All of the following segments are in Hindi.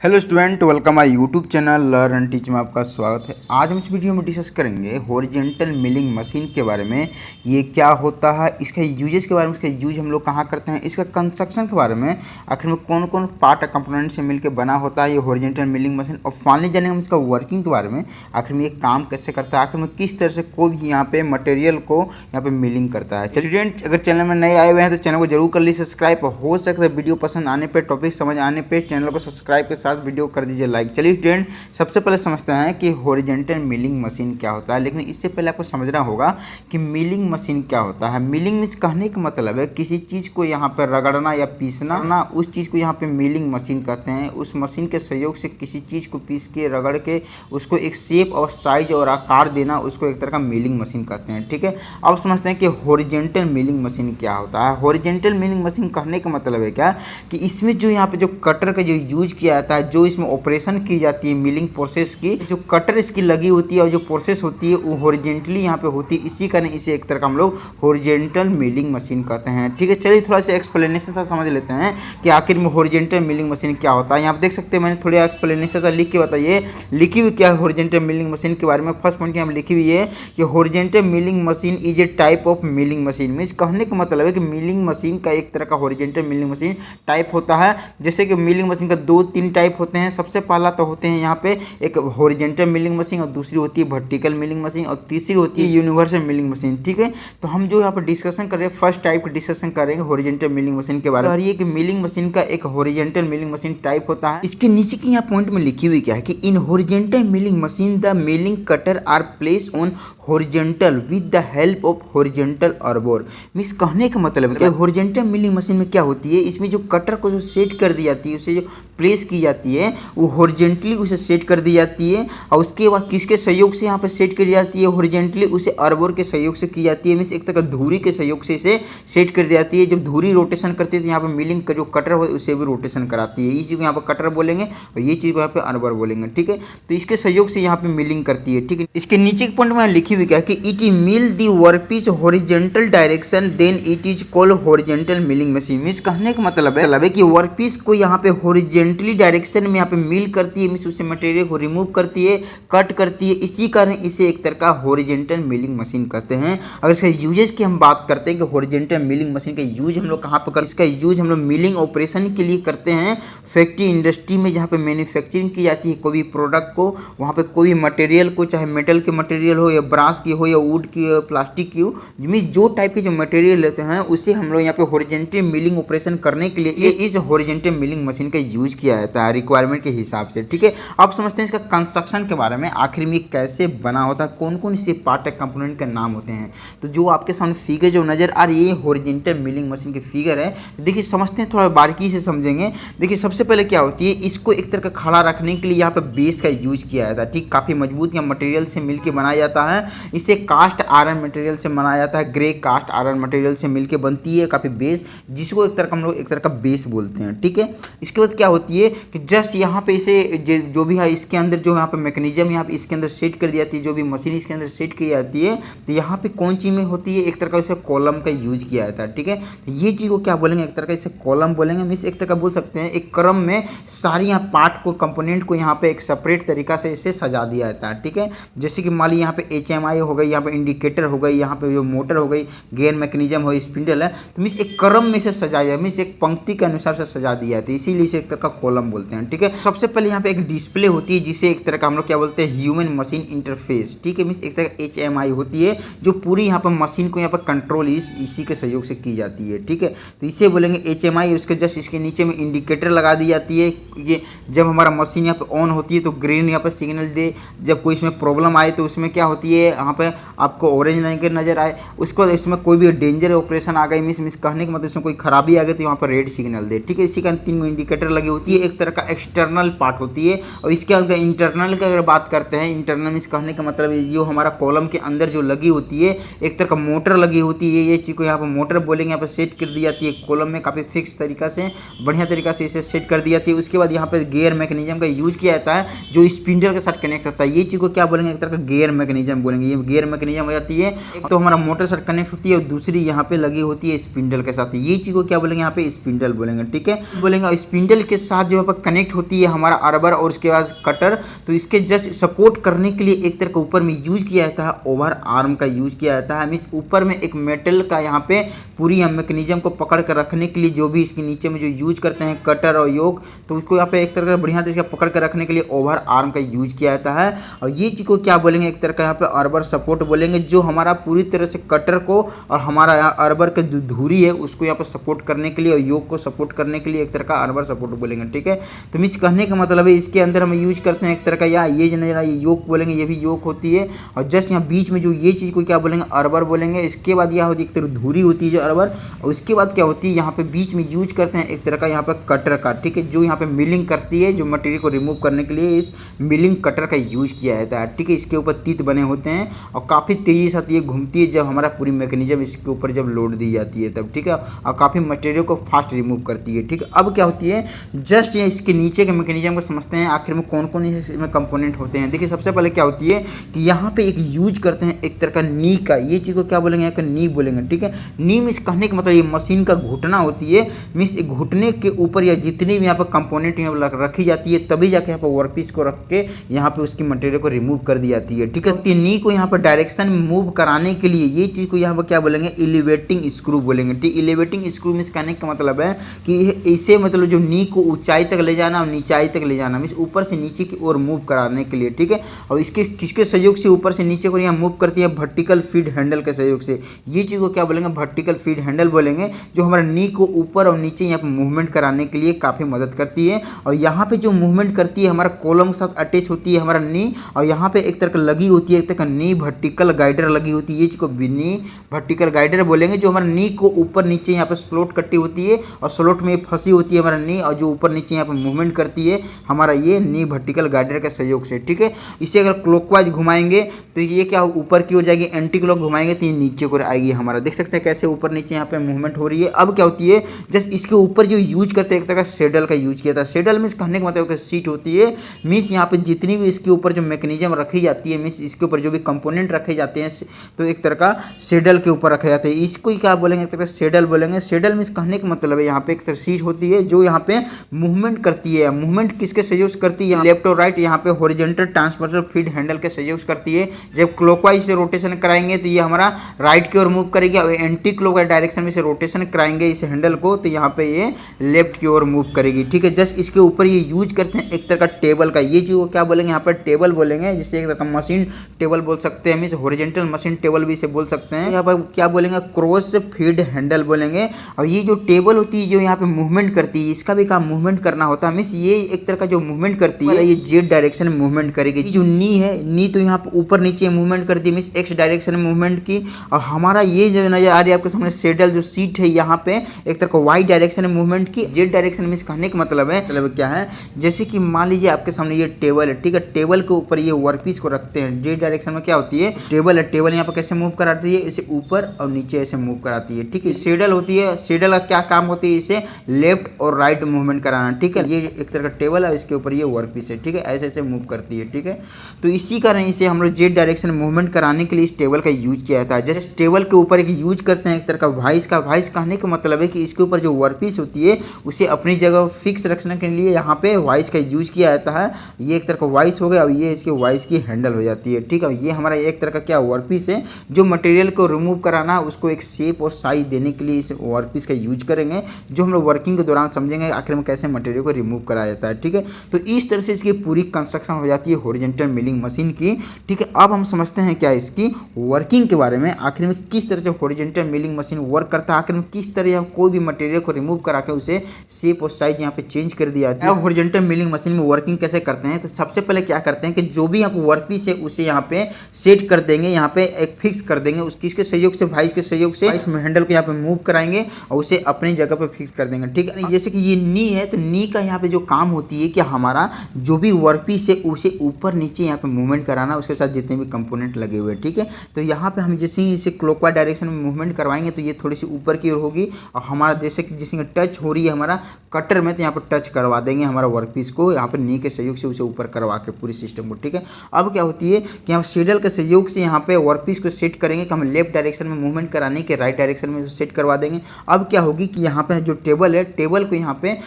Hello student, welcome my YouTube channel learn and teach में आपका स्वागत है। आज हम इस वीडियो में डिस्कस करेंगे हॉरिजॉन्टल मिलिंग मशीन के बारे में। ये क्या होता है, इसका यूजेस के बारे में, इसका यूज हम लोग कहाँ करते हैं, इसका कंस्ट्रक्शन के बारे में, आखिर में कौन कौन पार्ट कंपोनेंट से मिलकर बना होता है ये हॉरिजॉन्टल मिलिंग मशीन, और फाइनली जानेंगे हम इसका वर्किंग के बारे में, आखिर में ये काम कैसे करता है, आखिर में किस तरह से कोई भी यहाँ पे मटेरियल को यहाँ पे मिलिंग करता है। स्टूडेंट अगर चैनल में नए आए हुए हैं तो चैनल को जरूर कर लीजिए सब्सक्राइब। हो सकता है वीडियो पसंद आने पर, टॉपिक समझ आने पर चैनल को सब्सक्राइब के साथ वीडियो कर दीजिए लाइक। चलिए स्टूडेंट, सबसे पहले समझते हैं कि हॉरिजॉन्टल मिलिंग मशीन क्या होता है। लेकिन इससे पहले आपको समझना होगा कि मिलिंग मशीन क्या होता है। मिलिंग मीन्स कहने का मतलब है किसी चीज़ को यहाँ पर रगड़ना या पीसना ना, उस चीज़ को यहाँ पे मिलिंग मशीन कहते हैं। उस मशीन के सहयोग से किसी चीज़ को पीस के रगड़ के उसको एक शेप और साइज और आकार देना, उसको एक तरह का मिलिंग मशीन कहते हैं। ठीक है, अब समझते हैं कि हॉरिजॉन्टल मिलिंग मशीन क्या होता है। हॉरिजॉन्टल मिलिंग मशीन कहने का मतलब है क्या कि इसमें जो यहाँ पे जो कटर का जो यूज किया जाता है, जो इसमें ऑपरेशन की जाती है मिलिंग प्रोसेस की, जो कटर इसकी लगी होती है और जो प्रोसेस होती है वो हॉरिजॉन्टली यहाँ पे होती है। इसी कारण इसे एक तरह का हम लोग हॉरिजॉन्टल मिलिंग मशीन कहते हैं। ठीक है, चलिए थोड़ा सा एक्सप्लेनेशन सा समझ लेते हैं कि आखिर में हॉरिजॉन्टल मिलिंग मशीन क्या होता है। यहाँ पे देख सकते हैं मैंने थोड़ा एक्सप्लेनेशन सा लिख के बताइए, लिखी हुई क्या है हॉरिजॉन्टल मिलिंग मशीन के बारे में। फर्स्ट पॉइंट यहाँ लिखी हुई है कि horizontal milling machine is a type of milling machine. Means कहने का मतलब है कि मिलिंग मशीन का एक तरह का हॉरिजॉन्टल मिलिंग मशीन टाइप होता है। जैसे कि मिलिंग मशीन का 2-3 टाइप होते हैं। सबसे पहला तो होते हैं यहाँ पे एक हॉरिजॉन्टल मिलिंग मशीन, और दूसरी होती है वर्टिकल मिलिंग मशीन, और तीसरी होती है यूनिवर्सल मिलिंग मशीन। ठीक है, तो हम जो यहाँ पर डिस्कशन कर रहे हैं फर्स्ट टाइप का डिस्कशन करेंगे हॉरिजॉन्टल मिलिंग मशीन के बारे में। ये कि मिलिंग मशीन का एक हॉरिजॉन्टल मिलिंग मशीन टाइप होता है। इसके नीचे की यहाँ पॉइंट में लिखी हुई क्या है कि in horizontal milling machine the milling cutter are place on horizontal with the help of horizontal arbor. Means कहने का मतलब है कि हॉरिजॉन्टल मिलिंग मशीन में क्या होती है, इसमें जो कटर को जो सेट कर दी जाती है, उसे जो प्लेस की जाती है वो हॉरिजॉन्टली उसे सेट कर दी जाती है, और उसके बाद किसके सहयोग से यहाँ पे सेट की जाती है हॉरिजॉन्टली, उसे आर्बर के सहयोग से की जाती है। मींस एक तरह का धुरी के सहयोग से इसे सेट कर दी जाती है। जब धुरी रोटेशन करती है तो यहाँ पे मिलिंग का जो कटर हो उसे भी रोटेशन कराती है। इस चीज़ को यहाँ पर कटर बोलेंगे और ये चीज़ को यहाँ पे आर्बर बोलेंगे। ठीक है, तो इसके सहयोग से यहाँ पे मिलिंग करती है। ठीक है, इसके नीचे के पॉइंट में लिखी हुई क्या है कि it is mill the workpiece horizontal direction then it is called horizontal milling machine. Means कहने का मतलब है कि वर्कपीस को यहाँ पे हॉरिजॉन्टली डायरेक्शन में यहाँ पे मिल करती है। मींस उसे मटेरियल को रिमूव करती है, कट करती है। इसी कारण इसे एक तरह का हॉरिजॉन्टल मिलिंग मशीन कहते हैं। अगर इसके यूजेस की हम बात करते हैं कि हॉरिजॉन्टल मिलिंग मशीन का यूज हम लोग कहाँ पर करते हैं, इसका यूज हम लोग मिलिंग ऑपरेशन के लिए करते हैं। फैक्ट्री इंडस्ट्री में जहाँ पे मैन्युफैक्चरिंग की जाती है कोई भी प्रोडक्ट को, वहाँ पे कोई मटेरियल को, चाहे मेटल के मटेरियल हो या ब्रास की हो या वुड की हो, प्लास्टिक की हो, मींस जो टाइप के जो मटेरियल लेते हैं उसे हम लोग यहाँ पे हॉरिजॉन्टल मिलिंग ऑपरेशन करने के लिए इस हॉरिजॉन्टल मिलिंग मशीन का यूज किया जाता है रिक्वायरमेंट के हिसाब से। ठीक है, अब समझते हैं इसका कंस्ट्रक्शन के बारे में, आखिर में कैसे बना होता है, कौन कौन से पार्ट कंपोनेंट के नाम होते हैं। तो जो आपके सामने फिगर जो नजर आ रही है हॉरिजॉन्टल मिलिंग मशीन की फिगर है, देखिए समझते हैं, थोड़ा बारीकी से समझेंगे। देखिए सबसे पहले क्या होती है, इसको एक तरह का खड़ा रखने के लिए यहाँ पे बेस का यूज किया जाता है। ठीक, काफ़ी मजबूत या मटेरियल से मिलकर बनाया जाता है। इसे कास्ट आयरन मटेरियल से बनाया जाता है, ग्रे कास्ट आयरन मटेरियल से मिलकर बनती है काफ़ी बेस, जिसको एक तरह का हम लोग एक तरह का बेस बोलते हैं। ठीक है, इसके बाद क्या होती है कि जस्ट यहाँ पे इसे जो भी है इसके अंदर जो यहाँ पे मैकेनिज्म यहाँ पे इसके अंदर सेट कर दी जाती है, जो भी मशीन इसके अंदर सेट की जाती है, तो यहाँ पे कौन चीज़ में होती है, एक तरह का इसे कॉलम का यूज किया जाता है। ठीक है, तो ये चीज़ को क्या बोलेंगे, एक तरह का इसे कॉलम बोलेंगे। मीन्स एक तरह का बोल सकते हैं एक क्रम में सारी यहाँ पार्ट को कंपोनेंट को यहाँ पे एक सेपरेट तरीका से इसे सजा दिया जाता है। ठीक है, जैसे कि मान लीजिए यहाँ पे HMI हो गई, यहाँ पे इंडिकेटर हो गई, यहाँ पे जो मोटर हो गई, गेयर मैकेनिज्म हो, स्पिंडल है, तो मीन्स एक क्रम में से सजाया जाए, मीन्स एक पंक्ति के अनुसार से सजा दिया जाती है, इसीलिए इसे एक तरह का कॉलम बोलते हैं। ठीक है, सबसे पहले यहाँ पे एक डिस्प्ले होती है जिसे एक तरह का हम लोग क्या बोलते हैं ह्यूमन मशीन इंटरफेस। ठीक है, मीन्स एक तरह का HMI होती है जो पूरी यहाँ पर मशीन को यहाँ पर कंट्रोल इसी के सहयोग से की जाती है। ठीक है, तो इसे बोलेंगे HMI। उसके जस्ट इसके नीचे में इंडिकेटर लगा दी जाती है, ये जब हमारा मशीन यहाँ पे ऑन होती है तो ग्रीन यहाँ पर सिग्नल दे, जब कोई इसमें प्रॉब्लम आए तो उसमें क्या होती है यहाँ पे आपको ऑरेंज नजर आए, उसको इसमें कोई भी डेंजर ऑपरेशन आ गई, मिस कहने का मतलब इसमें कोई खराबी आ गई तो यहाँ पर रेड सिग्नल दे। ठीक है, इसी कारण 3 इंडिकेटर लगी होती है, एक तरह का एक्सटर्नल पार्ट होती है। और इसके अगर इंटरनल का अगर बात करते हैं, इंटरनल मीन्स कहने का मतलब जो हमारा कॉलम के अंदर जो लगी होती है एक तरह का मोटर लगी होती है, ये चीज़ को यहाँ पर मोटर बोलेंगे, यहाँ पर सेट कर दी जाती है कॉलम में, काफ़ी फिक्स तरीका से बढ़िया तरीका से इसे सेट कर दी जाती है। उसके बाद यहाँ पर गियर मैकेनिज्म का यूज किया जाता है जो स्पिंडल के साथ कनेक्ट करता है, ये चीज़ को क्या बोलेंगे, एक तरह का गियर मैकेनिज्म बोलेंगे। ये गियर मैकेनिज्म हो जाती है, एक तो हमारा मोटर साथ कनेक्ट होती है और दूसरी यहाँ पे लगी होती है स्पिंडल के साथ, ये चीज़ को क्या बोलेंगे, यहाँ पे स्पिंडल बोलेंगे। ठीक है, बोलेंगे स्पिंडल के साथ जो है कनेक्ट होती है हमारा अर्बर और उसके बाद कटर, तो इसके जस्ट सपोर्ट करने के लिए एक तरह का ऊपर में यूज किया जाता है ओवर आर्म का यूज किया जाता है। मीन्स ऊपर में एक मेटल का यहाँ पे पूरी मैकेनिज्म को पकड़ कर रखने के लिए जो भी इसके नीचे में जो यूज करते हैं कटर और योक, तो उसको यहाँ पे एक तरह का बढ़िया तरीके से पकड़ कर रखने के लिए ओवर आर्म का यूज किया जाता है। और ये चीज़ को क्या बोलेंगे, एक तरह का यहाँ पे अर्बर सपोर्ट बोलेंगे, जो हमारा पूरी तरह से कटर को और हमारा यहाँ अर्बर का जो धुरी है उसको यहाँ पर सपोर्ट करने के लिए और योग को सपोर्ट करने के लिए एक तरह का अर्बर सपोर्ट बोलेंगे। ठीक है, तो मीन्स कहने का मतलब है इसके अंदर हम यूज करते हैं एक तरह का या ये जो ये योग बोलेंगे, ये भी योग होती है। और जस्ट यहाँ बीच में जो ये चीज़ को क्या बोलेंगे, अर्बर बोलेंगे। इसके बाद यह होती है एक तरह धुरी होती है जो अर्बर, और उसके बाद क्या होती है यहाँ पे बीच में यूज करते हैं एक तरह का यहाँ पे कटर का। ठीक है, जो यहाँ पे मिलिंग करती है, जो मटेरियल को रिमूव करने के लिए इस मिलिंग कटर का यूज किया जाता है। ठीक है, इसके ऊपर तीत बने होते हैं और काफ़ी तेज़ी से ये घूमती है जब हमारा पूरी मैकेनिज्म इसके ऊपर जब लोड दी जाती है तब। ठीक है, और काफ़ी मटेरियल को फास्ट रिमूव करती है। ठीक है, अब क्या होती है, जस्ट ये इसके नीचे के मैकेनिज्म को समझते हैं आखिर में कौन कौन इसमें कंपोनेंट होते हैं। देखिए सबसे पहले क्या होती है कि यहाँ पे एक यूज करते हैं एक तरह का नी का, ये चीज़ को क्या बोलेंगे, यहाँ का नी बोलेंगे। ठीक है, नी मीन्स कहने का मतलब ये मशीन का घुटना होती है। मीन्स घुटने के ऊपर या जितनी भी यहाँ पर कंपोनेंट यहाँ रखी जाती है तभी जाके यहाँ पर वर्कपीस को रख के यहाँ पे उसकी मटेरियल को रिमूव कर दी जाती है। ठीक है, नी को यहाँ पर डायरेक्शन मूव कराने के लिए ये चीज़ को यहाँ पर क्या बोलेंगे, एलिवेटिंग स्क्रू बोलेंगे। ठीक, एलिवेटिंग स्क्रू मीन्स कहने का मतलब है कि इसे मतलब जो नी को ऊंचाई तक ले जाना और नीचाई तक ले जाना, मीन्स ऊपर से नीचे की ओर मूव कराने के लिए। ठीक है, और इसके किसके सहयोग से ऊपर से नीचे को यहाँ मूव करती है, वर्टिकल फीड हैंडल के सहयोग से। ये चीज़ को क्या बोलेंगे, वर्टिकल फीड हैंडल बोलेंगे, जो हमारा नी को ऊपर और नीचे यहाँ पर मूवमेंट कराने के लिए काफ़ी मदद करती है। और यहाँ पे जो मूवमेंट करती है हमारा कॉलम के साथ अटैच होती है हमारा नी, और यहाँ पे एक तरह का लगी होती है एक तरह का नी वर्टिकल गाइडर लगी होती है। ये चीज़ को नी वर्टिकल गाइडर बोलेंगे, जो हमारा नी को ऊपर नीचे यहाँ पे स्लोट करती होती है और स्लोट में फंसी होती है हमारा नी, और जो ऊपर नीचे यहाँ पे मूवमेंट करती है हमारा ये नी वर्टिकल गाइडर के सहयोग से। ठीक है, इसे अगर क्लॉकवाइज घुमाएंगे तो ये क्या ऊपर की ओर जाएगी, एंटी क्लॉक घुमाएंगे तो ये नीचे को आएगी हमारा। देख सकते हैं कैसे ऊपर नीचे यहाँ पे मूवमेंट हो रही है। अब क्या होती है, जस्ट इसके ऊपर जो यूज करते हैं एक तरह का सेडल का यूज किया था। सेडल मीन्स कहने का मतलब सीट होती है। मीन्स यहाँ पे जितनी भी इसके ऊपर जो मैकेनिज्म रखी जाती है, मीन्स इसके ऊपर जो भी कंपोनेंट रखे जाते हैं तो एक तरह का सेडल के ऊपर रखे जाते हैं। इसको क्या बोलेंगे, एक तरह का सेडल बोलेंगे। सेडल मीन्स कहने का मतलब है यहाँ पे एक तरह सीट होती है जो यहाँ पे मूवमेंट करती है। मूवमेंट किसके सहयोग से करती है, लेफ्ट और राइट, यहाँ पे हॉरिजॉन्टल ट्रांसवर्सल फीड हैंडल के सहयोग से करती है। जब क्लॉकवाइज से रोटेशन कराएंगे तो ये हमारा राइट की ओर मूव करेगी, और एंटी क्लॉकवाइज डायरेक्शन में से रोटेशन कराएंगे इस हैंडल को तो यहाँ पे ये लेफ्ट की ओर मूव करेगी। ठीक है, जस्ट इसके ऊपर ये यूज करते हैं एक तरह का टेबल का। ये चीज़ को क्या बोलेंगे, यहाँ पर टेबल बोलेंगे, जिससे एक तरह का मशीन टेबल बोल सकते हैं, मीन्स हॉरिजॉन्टल मशीन टेबल भी इसे बोल सकते हैं। यहाँ पर क्या बोलेंगे, क्रॉस फीड हैंडल बोलेंगे। और ये जो टेबल होती है जो यहाँ पे मूवमेंट करती है, इसका भी काम मूवमेंट करना होता है। मीन्स ये एक तरह का जो मूवमेंट करती है ये जेड डायरेक्शन में मूवमेंट करेगी। जो नी है, नी तो यहाँ पे ऊपर नीचे मूवमेंट करती है, मीन्स एक्स डायरेक्शन में मूवमेंट की। और हमारा ये जो नजर आ रही है आपके सामने सेडल जो सीट है, यहाँ पे एक तरह का वाई डायरेक्शन में मूवमेंट की। जेड डायरेक्शन में कहने का मतलब क्या है, जैसे कि मान लीजिए आपके सामने ये टेबल है। ठीक है, टेबल के ऊपर ये वर्कपीस को रखते हैं। जेड डायरेक्शन में क्या होती है, टेबल है, टेबल यहाँ पर कैसे मूव कराती है, इसे ऊपर और नीचे ऐसे मूव कराती है। ठीक है, सेडल होती है, सेडल का क्या काम होती है, इसे लेफ्ट और राइट मूवमेंट कराना। ठीक है, ये एक तरह का टेबल है, इसके ऊपर ये वर्कपीस है। ठीक है, ऐसे ऐसे मूव करती है। ठीक है, तो इसी कारण इसे हम लोग जेड डायरेक्शन मूवमेंट कराने के लिए इस टेबल का यूज किया जाता है। जैसे टेबल के ऊपर एक यूज करते हैं एक तरह का वाइस का। वाइस कहने का मतलब है कि इसके ऊपर जो वर्कपीस होती है उसे अपनी जगह फिक्स रखने के लिए यहाँ पे वाइस का यूज किया जाता है। ये एक तरह का वाइस हो गया और ये इसके वाइस की हैंडल हो जाती है। ठीक है, ये हमारा एक तरह का क्या वर्कपीस है, जो मटेरियल को रिमूव कराना उसको एक शेप और साइज देने के लिए इस वर्कपीस का यूज करेंगे, जो हम लोग वर्किंग के दौरान समझेंगे आखिर में कैसे मटेरियल को रिमूव कराया जाता है। ठीक है, तो इस तरह से इसकी पूरी कंस्ट्रक्शन हो जाती है हॉरिजॉन्टल मिलिंग मशीन की। ठीक है, अब हम समझते हैं क्या इसकी वर्किंग के बारे में, आखिर में किस तरह से हॉरिजॉन्टल मिलिंग मशीन वर्क करता है, आखिर में किस तरह कोई भी मटेरियल को रिमूव करा के उसे शेप और साइज यहाँ पे चेंज कर दिया जाता है। हॉरिजॉन्टल मिलिंग मशीन में वर्किंग कैसे करते हैं, तो सबसे पहले क्या करते हैं कि जो भी यहाँ पे वर्कपीस है उसे यहाँ पे सेट कर देंगे, यहाँ पे एक फिक्स कर देंगे। उसकी किसके सहयोग से, वाइस के सहयोग से वाइस हैंडल को यहाँ पे मूव कराएंगे और उसे अपनी जगह पे फिक्स कर देंगे। ठीक है, जैसे कि ये नी है तो नी का यहाँ पे जो काम होती है कि हमारा जो भी वर्कपीस है उसे ऊपर नीचे यहाँ पे मूवमेंट कराना, उसके साथ जितने भी कंपोनेंट लगे हुए। ठीक है, तो यहाँ पे हम जैसे ही इसे क्लॉकवाइज डायरेक्शन में मूवमेंट करवाएंगे तो ये थोड़ी सी ऊपर की ओर होगी, और हमारा जैसे कि जिसमें टच हो रही है हमारा कटर में, तो यहाँ पर टच करवा देंगे हमारा वर्कपीस को यहाँ पर नी के सहयोग से उसे ऊपर करवा के पूरी सिस्टम को। ठीक है, अब क्या होती है कि हम सेडल के सहयोग से यहाँ पे वर्कपीस को सेट करेंगे कि हम लेफ्ट डायरेक्शन में मूवमेंट कराने के राइट डायरेक्शन में सेट करवा देंगे। अब क्या होगी कि यहाँ पे जो टेबल है, टेबल को यहाँ पे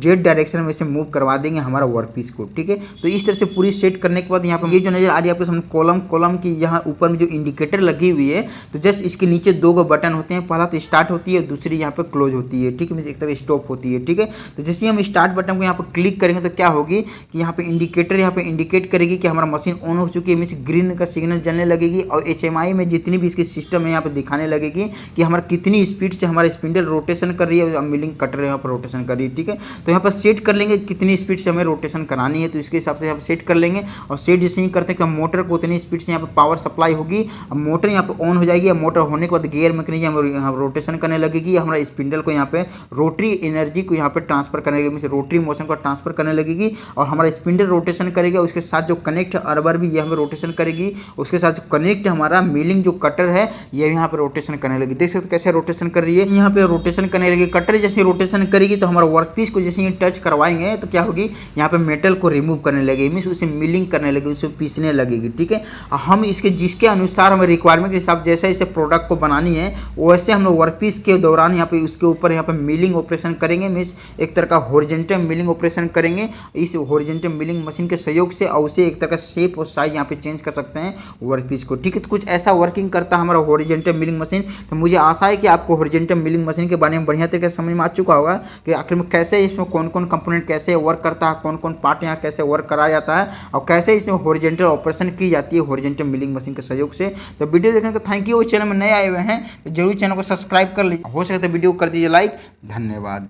जेड डायरेक्शन में से मूव करवा देंगे हमारा वर्क पीस को। ठीक है, तो इस तरह से पूरी सेट करने के बाद यहाँ पर ये जो नजर आ रही है आपको सामने कॉलम की यहाँ ऊपर में जो इंडिकेटर लगी हुई है, तो जस्ट इसके नीचे दो बटन होते हैं, पहला तो स्टार्ट होती है और दूसरी यहाँ पे क्लोज होती है। ठीक है, मींस एक तरह स्टॉप होती है। ठीक है, तो जैसे ही हम स्टार्ट बटन को यहाँ पर क्लिक करेंगे तो क्या होगी कि यहाँ पे इंडिकेटर यहाँ पे इंडिकेट करेगी कि हमारा मशीन ऑन हो चुकी है, मींस ग्रीन का सिग्नल जलने लगेगी और HMI में जितनी भी इसकी सिस्टम है यहाँ पे दिखाने लगेगी कि हमारा कितनी स्पीड से हमारा स्पिंडल रोटेशन कर रही है और मिलिंग कटर यहाँ पर रोटेशन कर रही है। ठीक है, तो यहाँ पर सेट कर लेंगे कितनी स्पीड से हमें रोटेशन करानी है, तो इसके हिसाब से यहाँ पर सेट कर लेंगे और सेट जैसे ही करते हैं कि मोटर को उतनी स्पीड से यहाँ पर पावर सप्लाई होगी, अब मोटर यहाँ पर ऑन हो जाएगी। मोटर होने के बाद गियर मैकेनिज्म यहाँ रोटेशन करने लगेगी, हमारा स्पिंडल को यहाँ पे रोटरी एनर्जी को यहाँ पे ट्रांसफर करने लगेगी, रोटरी मोशन को ट्रांसफर करने लगेगी और हमारा स्पिंडल रोटेशन करेगा। उसके साथ जो कनेक्ट अर्बर भी ये हमें रोटेशन करेगी, उसके साथ जो कनेक्ट हमारा मिलिंग जो कटर है ये यहाँ पे रोटेशन करने लगी। देख सकते कैसे रोटेशन कर रही है, यहाँ पे रोटेशन करने लगी। कटर जैसे रोटेशन करेगी तो हमारा वर्क पीस को जैसे ही टच करवाएंगे तो क्या होगी, यहाँ पे मेटल को रिमूव करने लगेगी, मीन्स उसे मिलिंग करने लगेगी, उसे पीसने लगेगी। ठीक है, हम इसके जिसके अनुसार हमें रिक्वायरमेंट के हिसाब जैसे जैसे प्रोडक्ट को बनानी है वैसे हम लोग वर्क पीस के दौरान यहाँ पे उसके ऊपर यहाँ पे मिलिंग ऑपरेशन करेंगे, मीन्स एक तरह का हॉरिजॉन्टल मिलिंग ऑपरेशन करेंगे इस हॉरिजॉन्टल मिलिंग मशीन के सहयोग से, और उसे एक तरह का शेप और साइज यहाँ पे चेंज कर सकते हैं वर्क पीस को। ठीक है, तो कुछ ऐसा वर्किंग करता है हमारा हॉरिजॉन्टल मिलिंग मशीन। तो मुझे आशा है कि आपको हॉरिजॉन्टल मिलिंग मशीन के बारे में बढ़िया तरीके से समझ में आ चुका होगा कि आखिर में कैसे इसमें कौन कौन कंपोनेंट कैसे वर्क करता है, कौन कौन पार्ट यहाँ कैसे वर्क कराया जाता है और कैसे इसमें हॉरिजॉन्टल ऑपरेशन की जाती है हॉरिजॉन्टल मिलिंग मशीन के सहयोग से। तो वीडियो देखने का थैंक यू। चैनल में नए आए हुए हैं तो जरूर चैनल को सब्सक्राइब कर लीजिए, हो सके तो वीडियो को कर दीजिए लाइक। धन्यवाद।